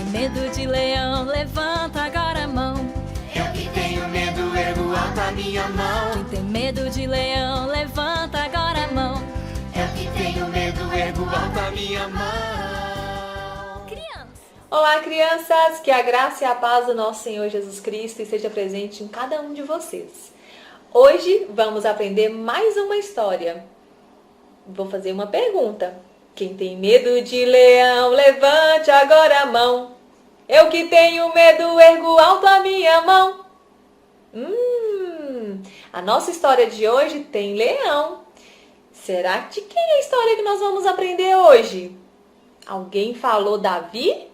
medo de leão, levanta agora a mão. Eu que tenho medo, ergo alto a minha mão. Quem tem medo de leão, levanta agora a mão. Eu que tenho medo, ergo alto a minha mão. Crianças! Olá, crianças! Que a graça e a paz do nosso Senhor Jesus Cristo esteja presente em cada um de vocês. Hoje vamos aprender mais uma história. Vou fazer uma pergunta. Quem tem medo de leão, levante agora a mão. Eu que tenho medo, ergo alto a minha mão. A nossa história de hoje tem leão. Será de quem é a história que nós vamos aprender hoje? Alguém falou Davi?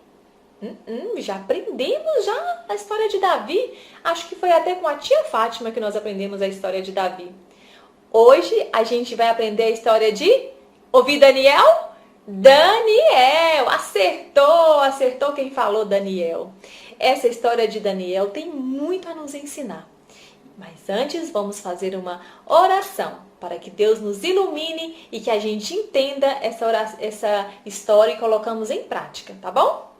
Já aprendemos a história de Davi. Acho que foi até com a tia Fátima que nós aprendemos a história de Davi. Hoje a gente vai aprender a história de... Ouvi Daniel? Daniel! Acertou quem falou Daniel. Essa história de Daniel tem muito a nos ensinar. Mas antes vamos fazer uma oração para que Deus nos ilumine e que a gente entenda essa história e colocamos em prática, tá bom?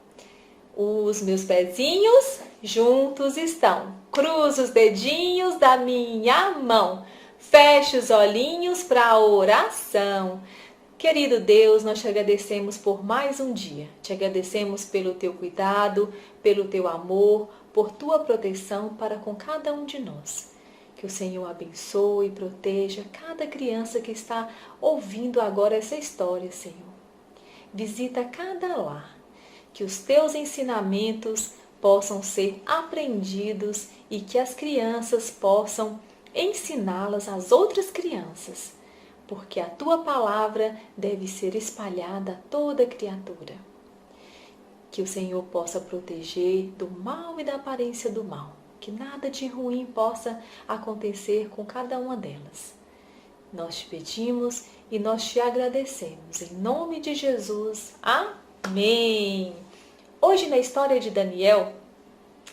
Os meus pezinhos juntos estão. Cruzo os dedinhos da minha mão. Feche os olhinhos para a oração. Querido Deus, nós te agradecemos por mais um dia. Te agradecemos pelo teu cuidado, pelo teu amor, por tua proteção para com cada um de nós. Que o Senhor abençoe e proteja cada criança que está ouvindo agora essa história, Senhor. Visita cada lar. Que os teus ensinamentos possam ser aprendidos e que as crianças possam ensiná-las às outras crianças, porque a tua palavra deve ser espalhada a toda criatura. Que o Senhor possa proteger do mal e da aparência do mal, que nada de ruim possa acontecer com cada uma delas. Nós te pedimos e nós te agradecemos. Em nome de Jesus. Amém! Hoje na história de Daniel,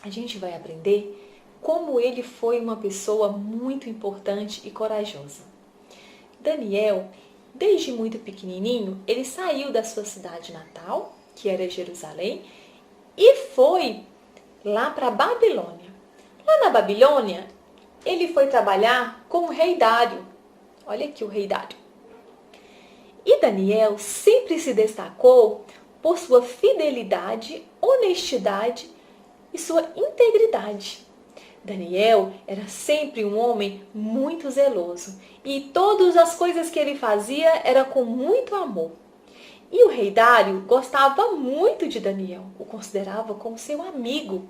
a gente vai aprender como ele foi uma pessoa muito importante e corajosa. Daniel, desde muito pequenininho, ele saiu da sua cidade natal, que era Jerusalém, e foi lá para a Babilônia. Lá na Babilônia, ele foi trabalhar com o rei Dário. Olha aqui o rei Dário. E Daniel sempre se destacou por sua fidelidade, honestidade e sua integridade. Daniel era sempre um homem muito zeloso e todas as coisas que ele fazia era com muito amor. E o rei Dário gostava muito de Daniel, o considerava como seu amigo.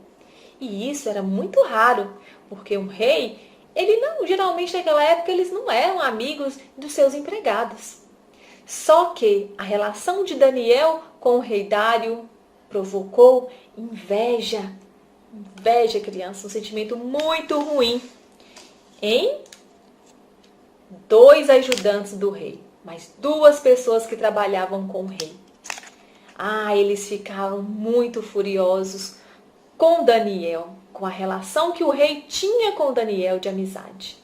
E isso era muito raro, porque um rei, geralmente naquela época eles não eram amigos dos seus empregados. Só que a relação de Daniel com o rei Dário provocou inveja. Inveja, criança, um sentimento muito ruim em 2 ajudantes do rei, mais 2 pessoas que trabalhavam com o rei. Eles ficaram muito furiosos com Daniel, com a relação que o rei tinha com Daniel de amizade.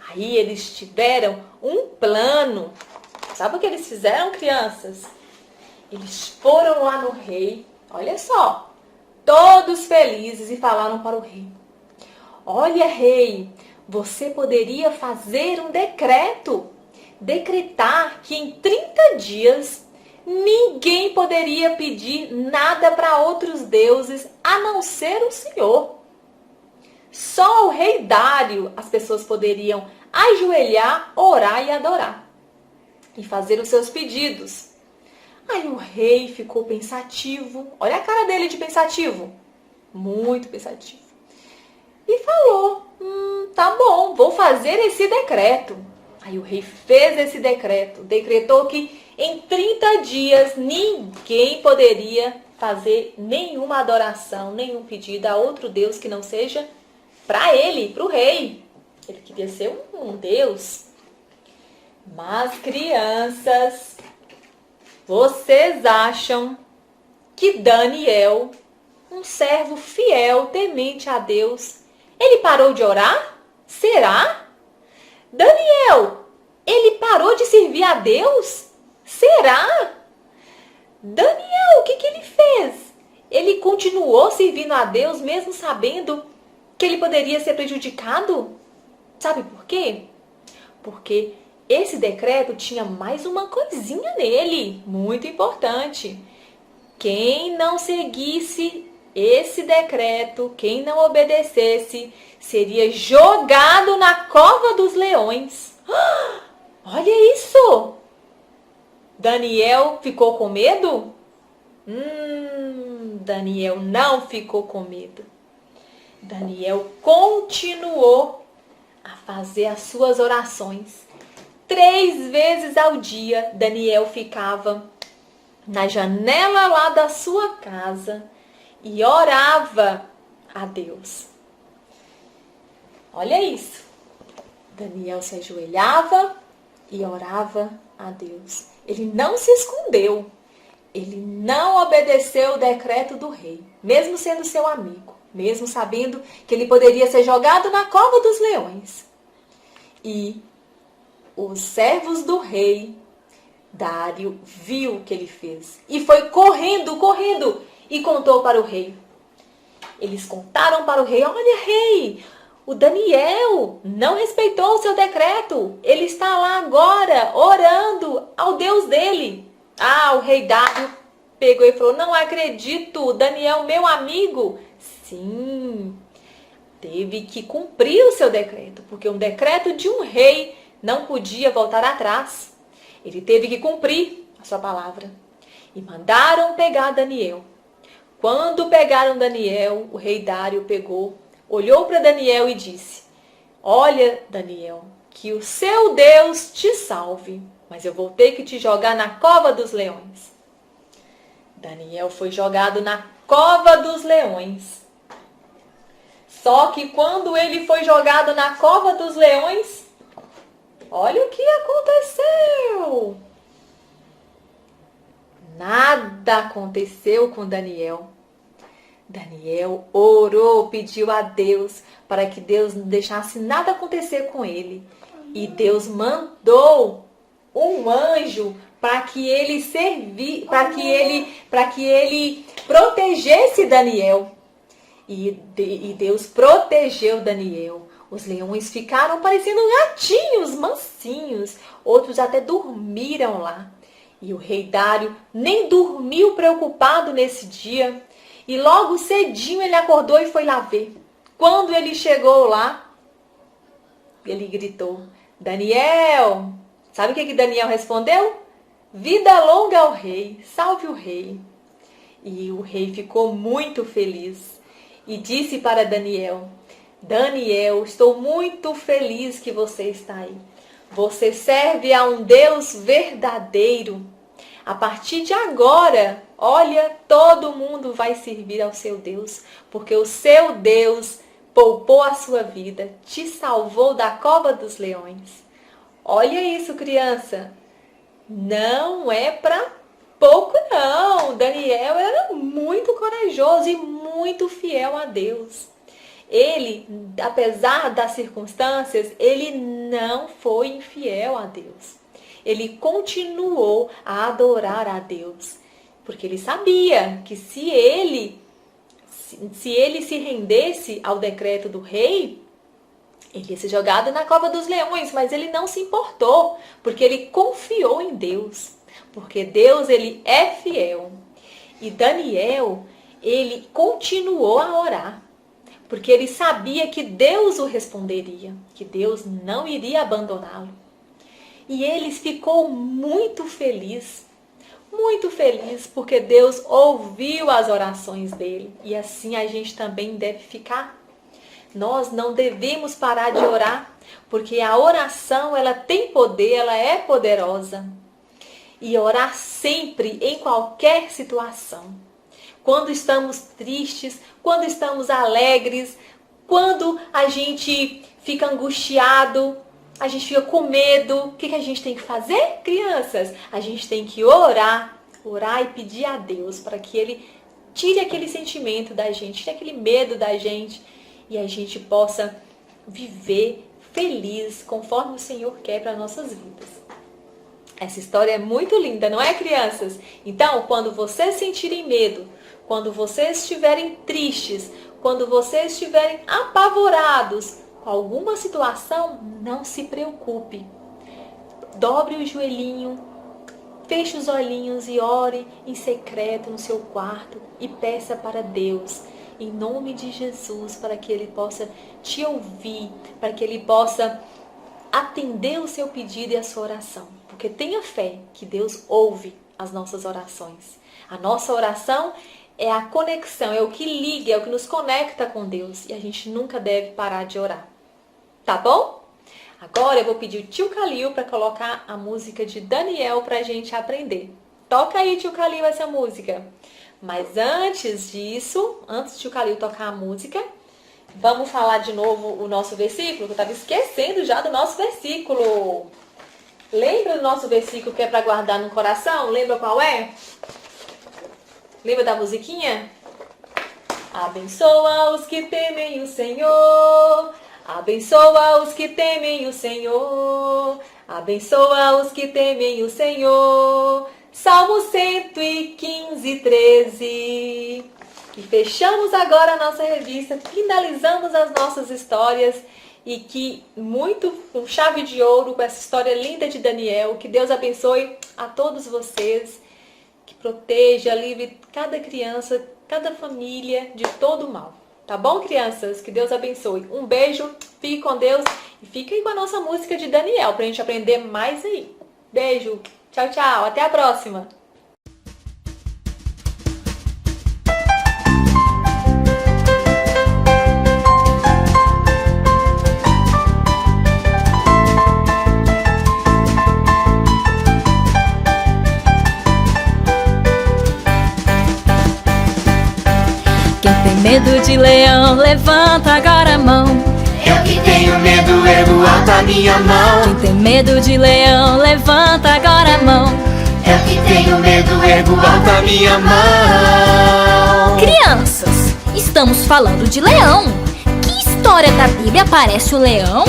Aí eles tiveram um plano. Sabe o que eles fizeram, crianças? Eles foram lá no rei, olha só, todos felizes, e falaram para o rei: olha, rei, você poderia fazer um decreto, decretar que em 30 dias ninguém poderia pedir nada para outros deuses a não ser o Senhor. Só o rei Dário as pessoas poderiam ajoelhar, orar e adorar e fazer os seus pedidos. Aí o rei ficou pensativo. Olha a cara dele de pensativo. Muito pensativo. E falou: tá bom, vou fazer esse decreto. Aí o rei fez esse decreto. Decretou que em 30 dias ninguém poderia fazer nenhuma adoração, nenhum pedido a outro Deus que não seja para ele, para o rei. Ele queria ser um Deus. Mas, crianças, vocês acham que Daniel, um servo fiel, temente a Deus, ele parou de orar? Será? Daniel, ele parou de servir a Deus? Será? Daniel, o que ele fez? Ele continuou servindo a Deus mesmo sabendo que ele poderia ser prejudicado? Sabe por quê? Porque esse decreto tinha mais uma coisinha nele, muito importante. Quem não seguisse esse decreto, quem não obedecesse, seria jogado na cova dos leões. Olha isso! Daniel ficou com medo? Daniel não ficou com medo. Daniel continuou a fazer as suas orações. 3 vezes ao dia, Daniel ficava na janela lá da sua casa e orava a Deus. Olha isso. Daniel se ajoelhava e orava a Deus. Ele não se escondeu. Ele não obedeceu o decreto do rei, mesmo sendo seu amigo, mesmo sabendo que ele poderia ser jogado na cova dos leões. E os servos do rei Dário viu o que ele fez e foi correndo e contou para o rei. Eles contaram para o rei: olha, rei, o Daniel não respeitou o seu decreto. Ele está lá agora orando ao Deus dele. O rei Dário pegou e falou: não acredito, Daniel, meu amigo. Sim, teve que cumprir o seu decreto, porque um decreto de um rei não podia voltar atrás. Ele teve que cumprir a sua palavra. E mandaram pegar Daniel. Quando pegaram Daniel, o rei Dário pegou, olhou para Daniel e disse: olha, Daniel, que o seu Deus te salve, mas eu vou ter que te jogar na cova dos leões. Daniel foi jogado na cova dos leões. Só que quando ele foi jogado na cova dos leões, olha o que aconteceu. Nada aconteceu com Daniel. Daniel orou, pediu a Deus para que Deus não deixasse nada acontecer com ele. E Deus mandou um anjo para que ele protegesse Daniel. E Deus protegeu Daniel. Os leões ficaram parecendo gatinhos mansinhos. Outros até dormiram lá. E o rei Dário nem dormiu preocupado nesse dia. E logo cedinho ele acordou e foi lá ver. Quando ele chegou lá, ele gritou: Daniel! Sabe o que Daniel respondeu? Vida longa ao rei, salve o rei. E o rei ficou muito feliz e disse para Daniel: Daniel, estou muito feliz que você está aí. Você serve a um Deus verdadeiro. A partir de agora, olha, todo mundo vai servir ao seu Deus, porque o seu Deus poupou a sua vida, te salvou da cova dos leões. Olha isso, criança. Não é para pouco, não. Daniel era muito corajoso e muito fiel a Deus. Ele, apesar das circunstâncias, ele não foi infiel a Deus. Ele continuou a adorar a Deus, porque ele sabia que se ele se rendesse ao decreto do rei, ele ia ser jogado na cova dos leões, mas ele não se importou, porque ele confiou em Deus, porque Deus, ele é fiel. E Daniel, ele continuou a orar, porque ele sabia que Deus o responderia, que Deus não iria abandoná-lo. E ele ficou muito feliz, porque Deus ouviu as orações dele. E assim a gente também deve ficar. Nós não devemos parar de orar, porque a oração, ela tem poder, ela é poderosa. E orar sempre, em qualquer situação. Quando estamos tristes, quando estamos alegres, quando a gente fica angustiado, a gente fica com medo. O que a gente tem que fazer, crianças? A gente tem que orar e pedir a Deus para que Ele tire aquele sentimento da gente, tire aquele medo da gente e a gente possa viver feliz conforme o Senhor quer para nossas vidas. Essa história é muito linda, não é, crianças? Então, quando vocês sentirem medo, quando vocês estiverem tristes, quando vocês estiverem apavorados com alguma situação, não se preocupe. Dobre o joelhinho, feche os olhinhos e ore em secreto no seu quarto e peça para Deus, em nome de Jesus, para que Ele possa te ouvir, para que Ele possa atender o seu pedido e a sua oração. Porque tenha fé que Deus ouve as nossas orações. A nossa oração é a conexão, é o que liga, é o que nos conecta com Deus. E a gente nunca deve parar de orar. Tá bom? Agora eu vou pedir o tio Calil para colocar a música de Daniel para a gente aprender. Toca aí, tio Calil, essa música. Mas antes disso, antes do tio Calil tocar a música, vamos falar de novo o nosso versículo, que eu estava esquecendo já do nosso versículo. Lembra do nosso versículo que é para guardar no coração? Lembra qual é? Lembra da musiquinha? Abençoa os que temem o Senhor. Abençoa os que temem o Senhor. Abençoa os que temem o Senhor. Salmo 115, 13. E fechamos agora a nossa revista, finalizamos as nossas histórias e que muito com chave de ouro com essa história linda de Daniel. Que Deus abençoe a todos vocês, que proteja, livre cada criança, cada família de todo o mal. Tá bom, crianças? Que Deus abençoe. Um beijo, fique com Deus e fique aí com a nossa música de Daniel pra gente aprender mais aí. Beijo, tchau, tchau, até a próxima! Medo de leão, levanta agora a mão. Eu que tenho medo, ergo alto a minha mão. Quem tem medo de leão, levanta agora a mão. Eu que tenho medo, ergo alto a minha mão. Crianças, estamos falando de leão. Que história da Bíblia aparece o leão?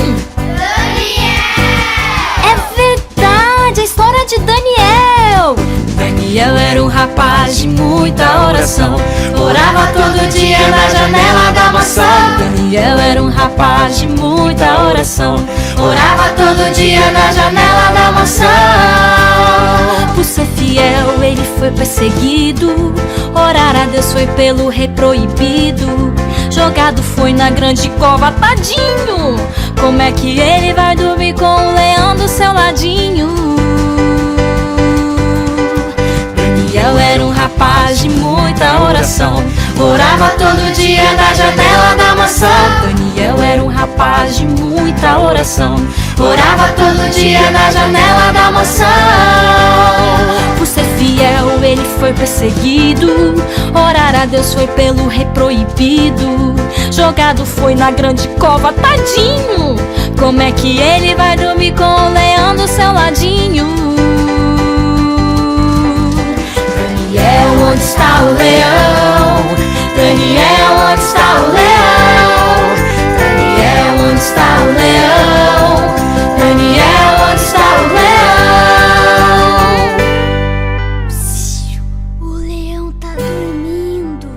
É verdade, a história de Daniel. Daniel era um rapaz de muita oração. Orava todo dia na janela da mansão. Daniel era um rapaz de muita oração. Orava todo dia na janela da mansão. Por ser fiel ele foi perseguido. Orar a Deus foi pelo rei proibido. Jogado foi na grande cova, tadinho. Como é que ele vai dormir com o leão do seu ladinho? Daniel era um rapaz de muita oração. Orava todo dia na janela da mansão. Daniel era um rapaz de muita oração. Orava todo dia na janela da mansão. Por ser fiel ele foi perseguido. Orar a Deus foi pelo rei proibido. Jogado foi na grande cova, tadinho. Como é que ele vai dormir com o leão do seu ladinho? Daniel, onde está o leão? Daniel, onde está o leão? Daniel, onde está o leão? Daniel, onde está o leão? Psiu, o leão tá dormindo.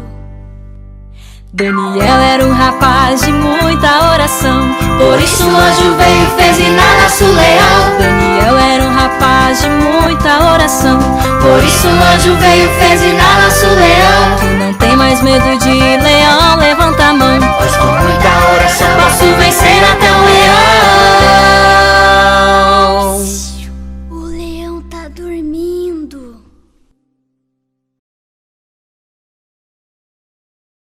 Daniel era um rapaz de muita oração. Por isso o anjo veio e fez rinar nosso leão. Daniel era um rapaz de muita oração. Por isso o anjo veio e fez rinar nosso leão. Quem não tem mais medo